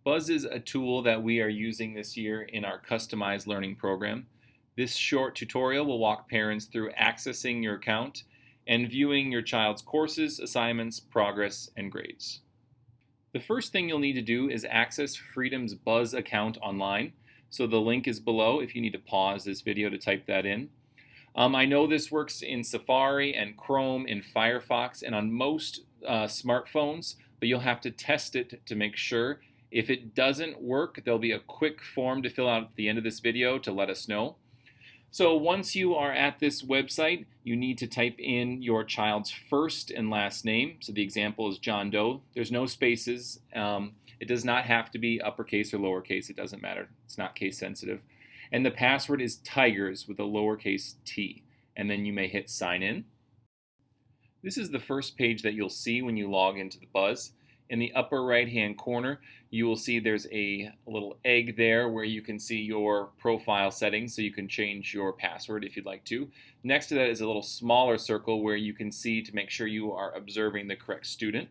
Buzz is a tool that we are using this year in our customized learning program. This short tutorial will walk parents through accessing your account and viewing your child's courses, assignments, progress, and grades. The first thing you'll need to do is access Freedom's Buzz account online. So the link is below if you need to pause this video to type that in. I know this works in Safari and Chrome, in Firefox, and on most smartphones, but you'll have to test it to make sure. If it doesn't work, there'll be a quick form to fill out at the end of this video to let us know. So once you are at this website, you need to type in your child's first and last name. So the example is John Doe. There's no spaces. It does not have to be uppercase or lowercase. It doesn't matter. It's not case sensitive. And the password is Tigers with a lowercase t. And then you may hit sign in. This is the first page that you'll see when you log into the Buzz. In the upper right-hand corner, you will see there's a little egg there where you can see your profile settings, so you can change your password if you'd like to. Next to that is a little smaller circle where you can see to make sure you are observing the correct student.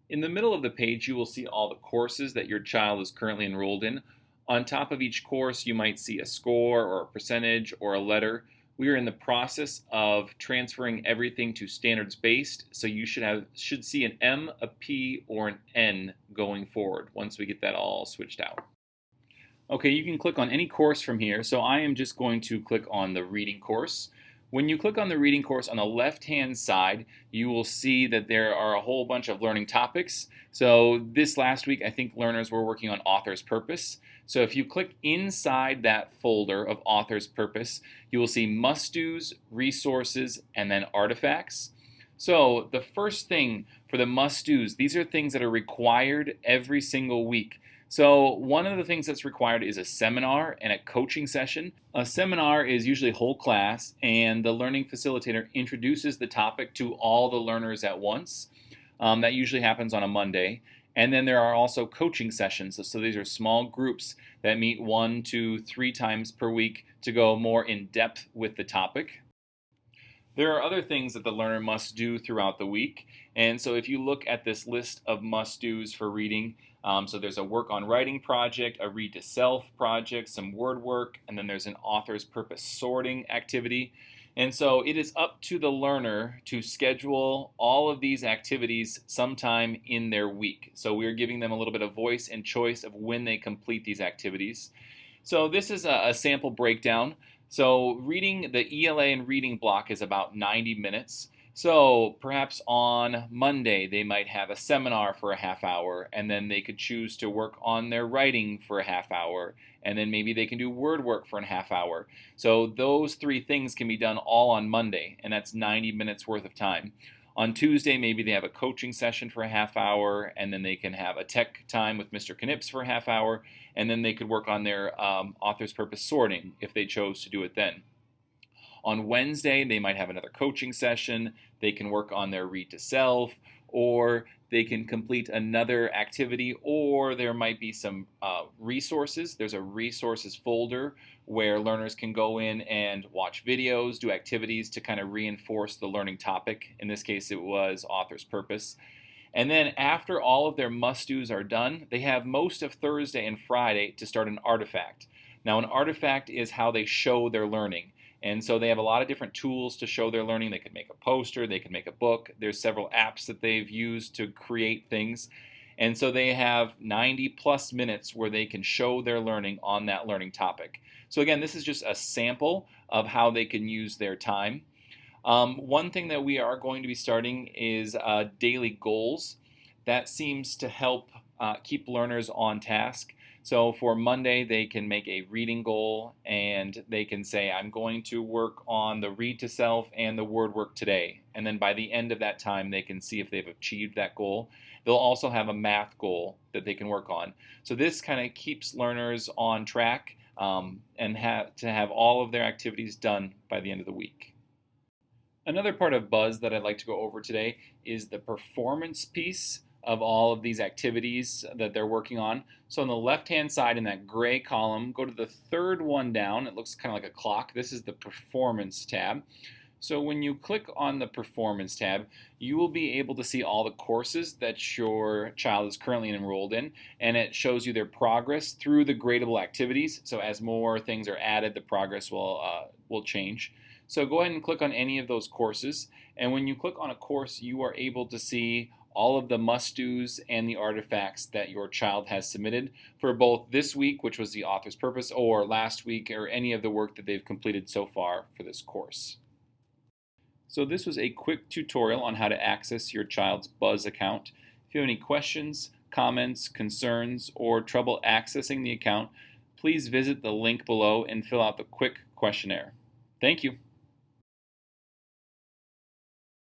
In the middle of the page, you will see all the courses that your child is currently enrolled in. On top of each course, you might see a score or a percentage or a letter. We are in the process of transferring everything to standards based, so you should see an M, a P, or an N going forward once we get that all switched out. Okay, you can click on any course from here, so I am just going to click on the reading course. When you click on the reading course on the left-hand side, you will see that there are a whole bunch of learning topics. So this last week, I think learners were working on author's purpose. So if you click inside that folder of author's purpose, you will see must-dos, resources, and then artifacts. So the first thing for the must-dos, these are things that are required every single week. So one of the things that's required is a seminar and a coaching session. A seminar is usually whole class, and the learning facilitator introduces the topic to all the learners at once. That usually happens on a Monday. And then there are also coaching sessions. So these are small groups that meet 1 to 3 times per week to go more in depth with the topic. There are other things that the learner must do throughout the week. And so if you look at this list of must-dos for reading, so there's a work on writing project, a read to self project, some word work, and then there's an author's purpose sorting activity. And so it is up to the learner to schedule all of these activities sometime in their week. So we're giving them a little bit of voice and choice of when they complete these activities. So this is a sample breakdown. So reading, the ELA and reading block is about 90 minutes. So perhaps on Monday they might have a seminar for a half hour, and then they could choose to work on their writing for a half hour, and then maybe they can do word work for a half hour. So those 3 things can be done all on Monday, and that's 90 minutes worth of time. On Tuesday, maybe they have a coaching session for a half hour, and then they can have a tech time with Mr. Knips for a half hour, and then they could work on their author's purpose sorting if they chose to do it then. On Wednesday, they might have another coaching session. They can work on their read to self, or they can complete another activity, or there might be some resources. There's a resources folder where learners can go in and watch videos, do activities to kind of reinforce the learning topic. In this case, it was author's purpose. And then after all of their must-dos are done, they have most of Thursday and Friday to start an artifact. Now, an artifact is how they show their learning. And so they have a lot of different tools to show their learning. They could make a poster, they could make a book. There's several apps that they've used to create things. And so they have 90 plus minutes where they can show their learning on that learning topic. So again, this is just a sample of how they can use their time. One thing that we are going to be starting is daily goals. That seems to help keep learners on task. So for Monday, they can make a reading goal, and they can say, I'm going to work on the read to self and the word work today. And then by the end of that time, they can see if they've achieved that goal. They'll also have a math goal that they can work on. So this kind of keeps learners on track and to have all of their activities done by the end of the week. Another part of Buzz that I'd like to go over today is the performance piece of all of these activities that they're working on. So on the left-hand side in that gray column, go to the third one down. It looks kind of like a clock. This is the performance tab. So when you click on the Performance tab, you will be able to see all the courses that your child is currently enrolled in, and it shows you their progress through the gradable activities. So as more things are added, the progress will change. So go ahead and click on any of those courses, and when you click on a course, you are able to see all of the must-dos and the artifacts that your child has submitted for both this week, which was the author's purpose, or last week, or any of the work that they've completed so far for this course. So this was a quick tutorial on how to access your child's Buzz account. If you have any questions, comments, concerns, or trouble accessing the account, please visit the link below and fill out the quick questionnaire. Thank you.